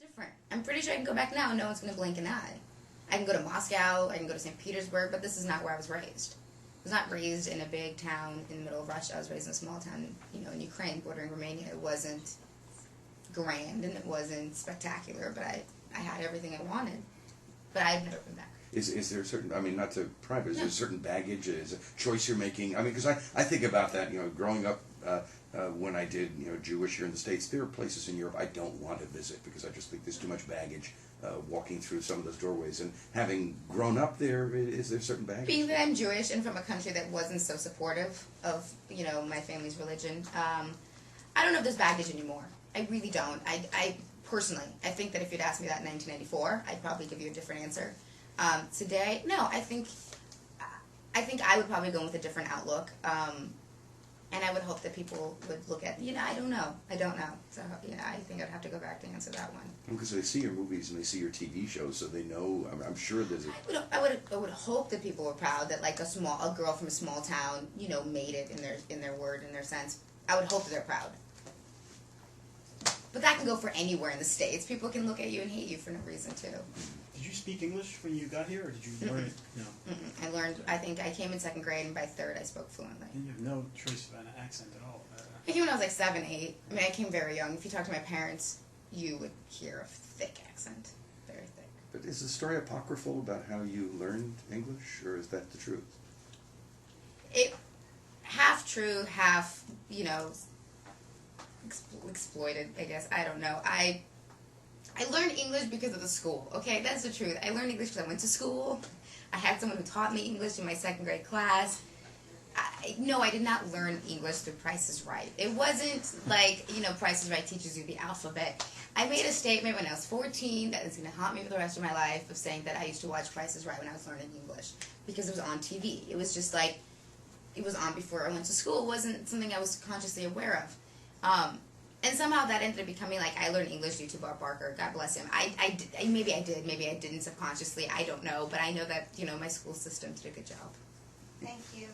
Different. I'm pretty sure I can go back now and no one's going to blink an eye. I can go to Moscow, I can go to St. Petersburg, but this is not where I was raised. I was not raised in a big town in the middle of Russia. I was raised in a small town, in Ukraine, bordering Romania. It wasn't grand and it wasn't spectacular, but I had everything I wanted. But I've never been back. Is there a certain, I mean, not to pry, but is there a certain baggage, is a choice you're making? I mean, because I think about that, growing up, when I did, Jewish here in the States, there are places in Europe I don't want to visit because I just think there's too much baggage walking through some of those doorways. And having grown up there, is there certain baggage? Being that I'm Jewish and from a country that wasn't so supportive of, my family's religion, I don't know if there's baggage anymore. I really don't. I personally, I think that if you'd asked me that in 1994, I'd probably give you a different answer. Today, no, I think I would probably go with a different outlook. And I would hope that people would look at, I don't know. So, I think I'd have to go back to answer that one. Because they see your movies and they see your TV shows, so they know, I'm sure there's I would hope that people were proud that, like, a girl from a small town, made it in their word, in their sense. I would hope that they're proud. But that can go for anywhere in the States. People can look at you and hate you for no reason, too. Did you speak English when you got here, or did you learn it? No. I think I came in second grade, and by third I spoke fluently. And you have no choice of an accent at all. I came when I was like 7, 8. I mean, I came very young. If you talk to my parents, you would hear a thick accent. Very thick. But is the story apocryphal about how you learned English, or is that the truth? It half true, half, exploited, I guess. I don't know. I learned English because of the school, okay? That's the truth. I learned English because I went to school. I had someone who taught me English in my second grade class. No, I did not learn English through Price is Right. It wasn't like, Price is Right teaches you the alphabet. I made a statement when I was 14 that is going to haunt me for the rest of my life of saying that I used to watch Price is Right when I was learning English because it was on TV. It was just like, it was on before I went to school. It wasn't something I was consciously aware of. And somehow that ended up becoming like, I learned English due to Bob Barker, God bless him. Maybe I did, maybe I didn't subconsciously, I don't know. But I know that, my school system did a good job. Thank you. Yeah.